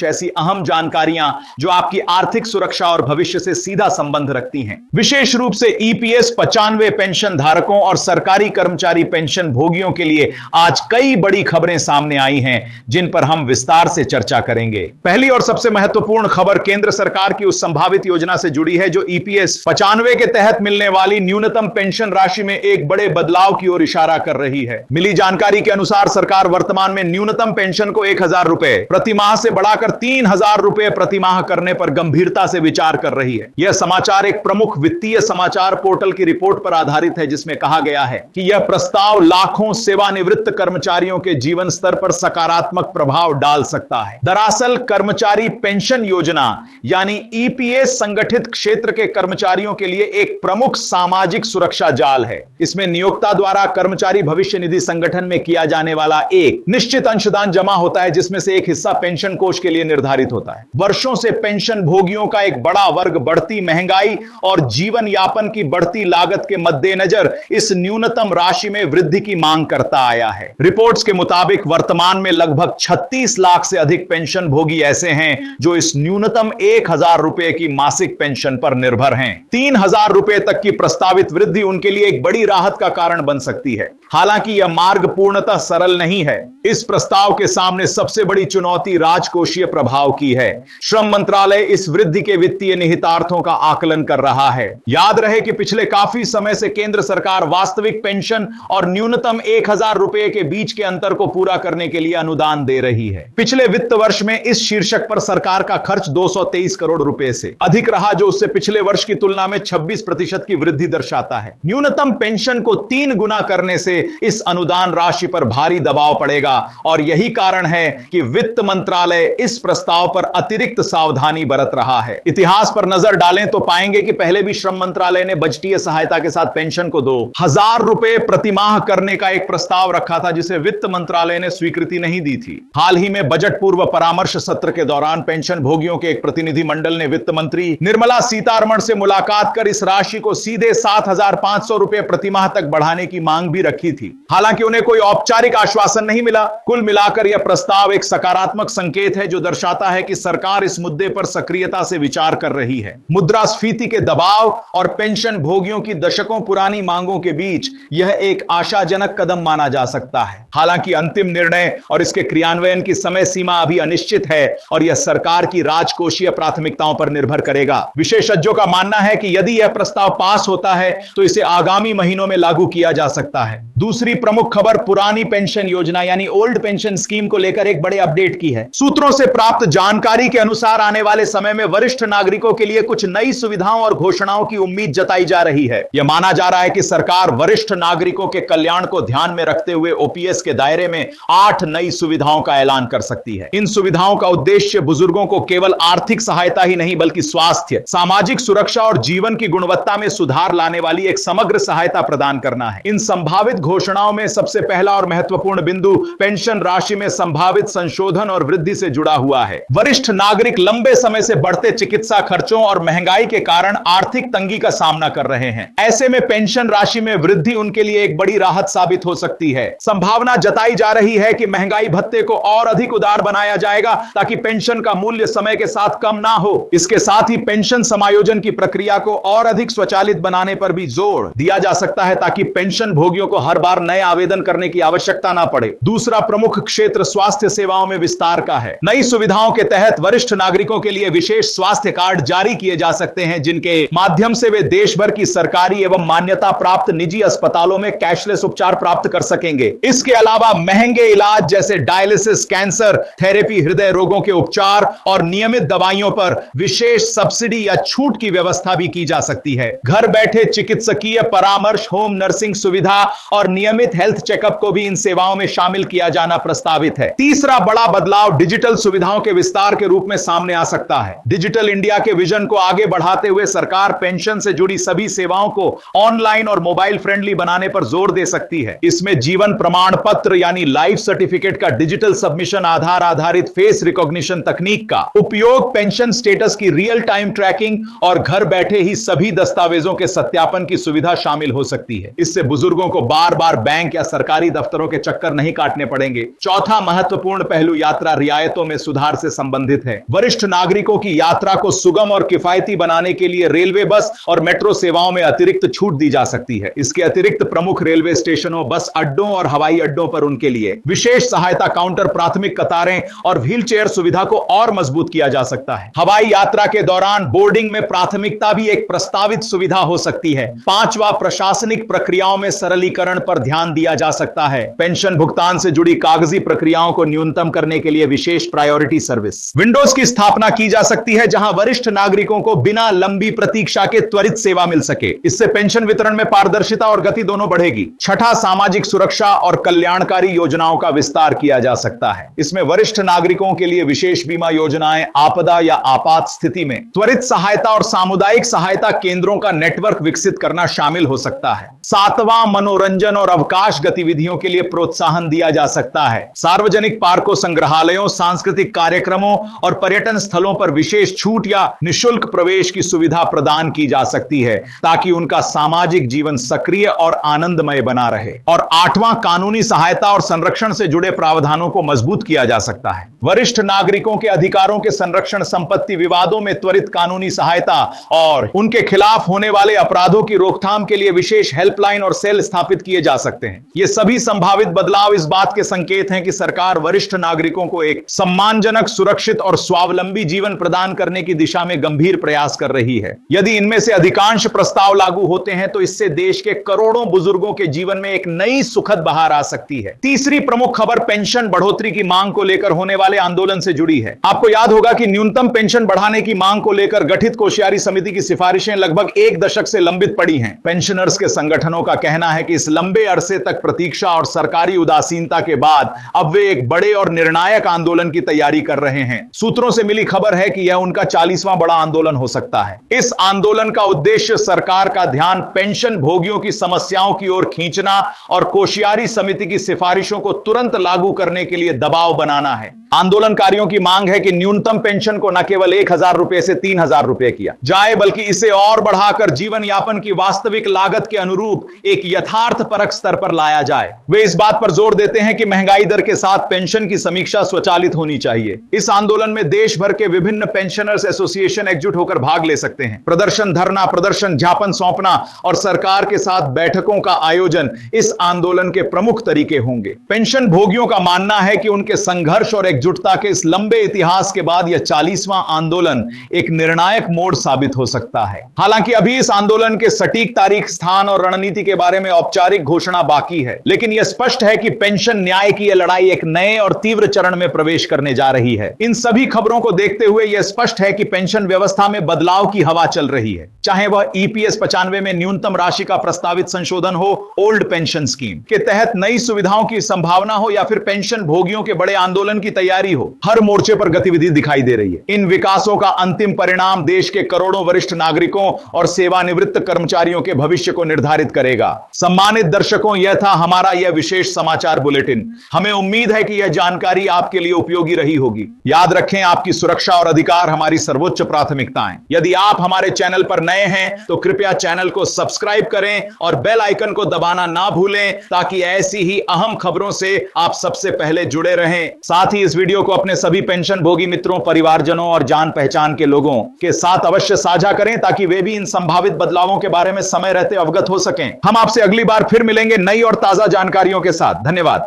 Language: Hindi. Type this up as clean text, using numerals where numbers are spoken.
ऐसी अहम जानकारियां जो आपकी आर्थिक सुरक्षा और भविष्य से सीधा संबंध रखती हैं। विशेष रूप से ईपीएस 95 पेंशन धारकों और सरकारी कर्मचारी पेंशन भोगियों के लिए आज कई बड़ी खबरें सामने आई हैं जिन पर हम विस्तार से चर्चा करेंगे। पहली और सबसे महत्वपूर्ण खबर केंद्र सरकार की उस संभावित योजना से जुड़ी है जो ईपीएस 95 के तहत मिलने वाली न्यूनतम पेंशन राशि में एक बड़े बदलाव की ओर इशारा कर रही है। मिली जानकारी के अनुसार सरकार वर्तमान में न्यूनतम पेंशन को 1000 रुपए प्रति माह से बढ़ाकर 3000 रुपए प्रति माह करने पर गंभीरता से विचार कर रही है। यह समाचार एक प्रमुख वित्तीय समाचार पोर्टल की रिपोर्ट पर आधारित है जिसमें कहा गया है कि यह प्रस्ताव लाखों सेवानिवृत्त कर्मचारियों के जीवन स्तर पर सकारात्मक प्रभाव डाल सकता है। दरअसल कर्मचारी पेंशन योजना यानी ईपीएस संगठित क्षेत्र के कर्मचारियों के लिए एक प्रमुख सामाजिक सुरक्षा जाल है। इसमें नियोक्ता द्वारा कर्मचारी भविष्य निधि संगठन में किया जाने वाला एक निश्चित अंशदान जमा होता है जिसमें से एक हिस्सा पेंशन कोष के लिए निर्धारित होता है। वर्षों से पेंशन भोगियों का एक बड़ा वर्ग बढ़ती महंगाई और जीवन यापन की बढ़ती लागत के मद्देनजर इस न्यूनतम राशि में वृद्धि की मांग करता आया है। रिपोर्ट्स के मुताबिक वर्तमान में लगभग 36 लाख से अधिक पेंशन भोगी ऐसे हैं जो इस न्यूनतम 1000 रुपए की मासिक पेंशन पर निर्भर हैं। 3000 रुपए तक की प्रस्तावित वृद्धि उनके लिए एक बड़ी राहत का कारण बन सकती है। हालांकि यह मार्ग पूर्णतः सरल नहीं है। इस प्रस्ताव के सामने सबसे बड़ी चुनौती राजकोषीय प्रभाव की है। श्रम मंत्रालय इस वृद्धि के वित्तीय निहितार्थों का आकलन कर रहा है। याद रहे कि पिछले काफी समय से केंद्र सरकार वास्तविक पेंशन और न्यूनतम 1000 रुपए के बीच के अंतर को पूरा करने के लिए अनुदान दे रही है। पिछले वित्त वर्ष में इस शीर्षक पर सरकार का खर्च 223 करोड़ रुपए से अधिक रहा जो उससे पिछले वर्ष की तुलना में 26% की वृद्धि दर्शाता है। न्यूनतम पेंशन को 3 गुना करने से इस अनुदान राशि पर भारी दबाव पड़ेगा और यही कारण है कि वित्त मंत्रालय इस प्रस्ताव पर अतिरिक्त सावधानी बरत रहा है। इतिहास पर नजर डालें तो पाएंगे कि पहले भी श्रम मंत्रालय ने बजटीय सहायता के साथ पेंशन को 2000 रुपए प्रति माह करने का एक प्रस्ताव रखा था जिसे वित्त मंत्रालय ने स्वीकृति नहीं दी थी। हाल ही में बजट पूर्व परामर्श सत्र के दौरान पेंशन भोगियों के एक प्रतिनिधि मंडल ने वित्त मंत्री निर्मला सीतारमण से मुलाकात कर इस राशि को सीधे 7500 रुपए प्रति माह तक बढ़ाने की मांग भी रखी थी। हालांकि उन्हें कोई औपचारिक आश्वासन नहीं मिला। कुल मिलाकर यह प्रस्ताव एक सकारात्मक संकेत है जो दर्शाता है कि सरकार इस मुद्दे पर सक्रियता से विचार कर रही है। मुद्रास्फीति के दबाव और पेंशन भोगियों की दशकों पुरानी मांगों के बीच यह एक आशाजनक कदम माना जा सकता है। हालांकि अंतिम निर्णय और इसके क्रियान्वयन की समय सीमा अभी अनिश्चित है और यह सरकार की राजकोषीय प्राथमिकताओं पर निर्भर करेगा। विशेषज्ञों का मानना है कि यदि यह प्रस्ताव पास होता है तो इसे आगामी महीनों में लागू किया जा सकता है। दूसरी प्रमुख खबर पुरानी पेंशन योजना यानी ओल्ड पेंशन स्कीम को लेकर एक बड़े अपडेट की है। सूत्रों से प्राप्त जानकारी के अनुसार आने वाले समय में वरिष्ठ नागरिकों के लिए कुछ नई सुविधाओं और घोषणाओं की उम्मीद जताई जा रही है। यह माना जा रहा है कि सरकार वरिष्ठ नागरिकों के कल्याण को ध्यान में रखते हुए ओपीएस के दायरे में 8 नई सुविधाओं का ऐलान कर सकती है। इन सुविधाओं का उद्देश्य बुजुर्गों को केवल आर्थिक सहायता ही नहीं बल्कि स्वास्थ्य, सामाजिक सुरक्षा और जीवन की गुणवत्ता में सुधार लाने वाली एक समग्र सहायता प्रदान करना है। इन संभावित घोषणाओं में सबसे पहला और महत्वपूर्ण बिंदु पेंशन राशि में संभावित संशोधन और वृद्धि से जुड़ा हुआ है। वरिष्ठ नागरिक लंबे समय से बढ़ते चिकित्सा खर्चों और महंगाई के कारण आर्थिक तंगी का सामना कर रहे हैं। ऐसे में पेंशन राशि में वृद्धि उनके लिए एक बड़ी राहत साबित हो सकती है। संभावना जताई जा रही है कि महंगाई भत्ते को और अधिक उदार बनाया जाएगा ताकि पेंशन का मूल्य समय के साथ कम ना हो। इसके साथ ही पेंशन समायोजन की प्रक्रिया को और अधिक स्वचालित बनाने पर भी जोर दिया जा सकता है ताकि पेंशन भोगियों को हर बार नए आवेदन करने की आवश्यकता ना पड़े। दूसरा प्रमुख क्षेत्र स्वास्थ्य सेवाओं में विस्तार का है। नई सुविधाओं के तहत वरिष्ठ नागरिकों के लिए विशेष स्वास्थ्य कार्ड जारी किए जा सकते हैं जिनके माध्यम से वे देश भर की सरकारी एवं मान्यता प्राप्त निजी अस्पतालों में कैशलेस उपचार प्राप्त कर सकेंगे। इसके अलावा महंगे इलाज जैसे डायलिसिस, कैंसर थेरेपी, हृदय रोगों के उपचार और नियमित दवाइयों पर विशेष सब्सिडी या छूट की व्यवस्था भी की जा सकती है। घर बैठे चिकित्सकीय परामर्श, होम नर्सिंग सुविधा और नियमित हेल्थ चेकअप को भी इन सेवाओं में शामिल किया जाना प्रस्तावित है। तीसरा बड़ा बदलाव डिजिटल सुविधाओं के विस्तार के रूप में सामने आ सकता है। डिजिटल इंडिया के विजन को आगे बढ़ाते हुए सरकार पेंशन से जुड़ी सभी सेवाओं को ऑनलाइन और मोबाइल फ्रेंडली बनाने पर जोर दे सकती है। इसमें जीवन प्रमाण पत्र यानी लाइफ सर्टिफिकेट का डिजिटल सबमिशन, आधार आधारित फेस रिकॉग्निशन तकनीक का उपयोग, पेंशन स्टेटस की रियल टाइम ट्रैकिंग और घर बैठे ही सभी दस्तावेजों के सत्यापन की सुविधा शामिल हो सकती है। इससे बुजुर्गों को बार बार बैंक या सरकारी दफ्तरों के चक्कर नहीं काटने पड़ेंगे। चौथा महत्वपूर्ण पहलू यात्रा रियायतों में सुधार से संबंधित है। वरिष्ठ नागरिकों की यात्रा को सुगम और किफायती बनाने के लिए रेलवे बस और मेट्रो सेवाओं में अतिरिक्त छूट दी जा सकती है। इसके अतिरिक्त प्रमुख रेलवे स्टेशनों, बस अड्डों और हवाई अड्डों पर उनके लिए विशेष सहायता काउंटर, प्राथमिक कतारें और व्हीलचेयर सुविधा को और मजबूत किया जा सकता है। हवाई यात्रा के दौरान बोर्डिंग में प्राथमिकता भी एक प्रस्तावित सुविधा हो सकती है। पांचवा, प्रशासनिक प्रक्रियाओं में सरलीकरण पर ध्यान दिया जा सकता है। पेंशन भुगतान से जुड़ी कागजी प्रक्रियाओं को न्यूनतम करने के लिए विशेष प्रायोरिटी सर्विस विंडोज की स्थापना की जा सकती है, जहां वरिष्ठ नागरिकों को बिना लंबी प्रतीक्षा के त्वरित सेवा मिल सके। इससे पेंशन वितरण में पारदर्शिता और गति दोनों बढ़ेगी। छठा, सामाजिक सुरक्षा और कल्याणकारी योजनाओं का विस्तार किया जा सकता है। इसमें वरिष्ठ नागरिकों के लिए विशेष बीमा योजनाएं, आपदा या आपात स्थिति में त्वरित सहायता और सामुदायिक सहायता केंद्रों का नेटवर्क विकसित करना शामिल हो सकता है। सातवां, मनोरंजन और अवकाश गतिविधियों के लिए प्रोत्साहन दिया जा सकता है। सार्वजनिक पार्कों, संग्रहालयों, सांस्कृतिक कार्यक्रमों और पर्यटन स्थलों पर विशेष छूट या निःशुल्क प्रवेश की सुविधा प्रदान की जा सकती है, ताकि उनका सामाजिक जीवन सक्रिय और आनंदमय बना रहे। और आठवां, कानूनी सहायता और संरक्षण से जुड़े प्रावधानों को मजबूत किया जा सकता है। वरिष्ठ नागरिकों के अधिकारों के संरक्षण, संपत्ति विवादों में त्वरित कानूनी सहायता और उनके खिलाफ होने वाले अपराधों की रोकथाम के लिए विशेष हेल्पलाइन और सेल स्थापित किए जा सकते हैं। ये सभी संभावित बदलाव इस बात के संकेत हैं कि सरकार वरिष्ठ नागरिकों को एक सम्मानजनक, सुरक्षित और स्वावलंबी जीवन प्रदान करने की दिशा में गंभीर प्रयास कर रही है। यदि इनमें से अधिकांश प्रस्ताव लागू होते हैं तो इससे देश के करोड़ों बुजुर्गों के जीवन में एक नई सुखद बहार आ सकती है। तीसरी प्रमुख खबर पेंशन बढ़ोतरी की मांग को लेकर होने वाले आंदोलन से जुड़ी है। आपको याद होगा कि न्यूनतम पेंशन बढ़ाने की मांग को लेकर गठित कोश्यारी समिति की सिफारिशें लगभग एक दशक से लंबित पड़ी हैं। पेंशनर्स के संगठनों का कहना है कि इस लंबे अरसे तक प्रतीक्षा और सरकारी उदासीनता के बाद अब वे एक बड़े और निर्णायक आंदोलन की तैयारी कर रहे हैं। सूत्रों से मिली खबर है कि यह उनका 40वां बड़ा आंदोलन हो सकता है। इस आंदोलन का उद्देश्य सरकार का ध्यान पेंशन भोगियों की समस्याओं की ओर खींचना और कोश्यारी समिति की सिफारिशों को तुरंत लागू करने के लिए दबाव बनाना है। आंदोलनकारियों की मांग है कि न्यूनतम पेंशन को न केवल 1000 रुपए से 3000 रुपए किया जाए, बल्कि इसे और बढ़ाकर जीवन यापन की वास्तविक लागत के अनुरूप एक यथार्थपरक स्तर पर लाया जाए। वे इस बात पर जोर देते हैं कि महंगाई दर के साथ पेंशन की समीक्षा स्वचालित होनी चाहिए। इस आंदोलन में देश भर के विभिन्न पेंशनर्स एसोसिएशन एकजुट होकर भाग ले सकते हैं। प्रदर्शन, धरना प्रदर्शन, ज्ञापन सौंपना और सरकार के साथ बैठकों का आयोजन इस आंदोलन के प्रमुख तरीके होंगे। पेंशन भोगियों का मानना है कि उनके संघर्ष और एकजुटता के इस लंबे इतिहास के बाद यह 40वां आंदोलन एक निर्णायक मोड़ साबित हो सकता है। हालांकि अभी इस आंदोलन के सटीक तारीख, स्थान और रणनीति के बारे में औपचारिक घोषणा बाकी है, लेकिन यह स्पष्ट है कि पेंशन न्याय की यह लड़ाई एक नए और तीव्र चरण में प्रवेश करने जा रही है। इन सभी खबरों को देखते हुए यह स्पष्ट है कि पेंशन व्यवस्था में बदलाव की हवा चल रही है, चाहे वह ईपीएस 95 में न्यूनतम राशि का प्रस्तावित संशोधन हो, ओल्ड पेंशन स्कीम के तहत नई सुविधाओं की संभावना हो, या फिर पेंशन भोगियों के बड़े आंदोलन की तैयारी हो। हर मोर्चे पर गतिविधि दिखाई दे रही है। इन विकासों का अंतिम परिणाम देश के करोड़ों वरिष्ठ नागरिकों और सेवानिवृत्त कर्मचारियों के भविष्य को निर्धारित करेगा। सम्मानित दर्शकों, यह था हमारा यह विशेष समाचार बुलेटिन। हमें उम्मीद है कि यह जानकारी आपके लिए उपयोगी रही होगी। याद रखें, आपकी सुरक्षा और अधिकार हमारी सर्वोच्च प्राथमिकताएं। यदि आप हमारे चैनल पर नए हैं तो कृपया चैनल को सब्सक्राइब करें और बेल आइकन को दबाना ना भूलें, ताकि ऐसी ही अहम खबरों से आप सबसे पहले जुड़े रहें। साथ ही इस वीडियो को अपने सभी पेंशन भोगी मित्रों, परिवारजनों और जान पहचान के लोगों के साथ अवश्य साझा करें, ताकि वे भी इन संभावित बदलावों के बारे में समय रहते अवगत हो सकें। हम आपसे अगली बार फिर मिलेंगे नई और ताजा जानकारियों के साथ। धन्यवाद।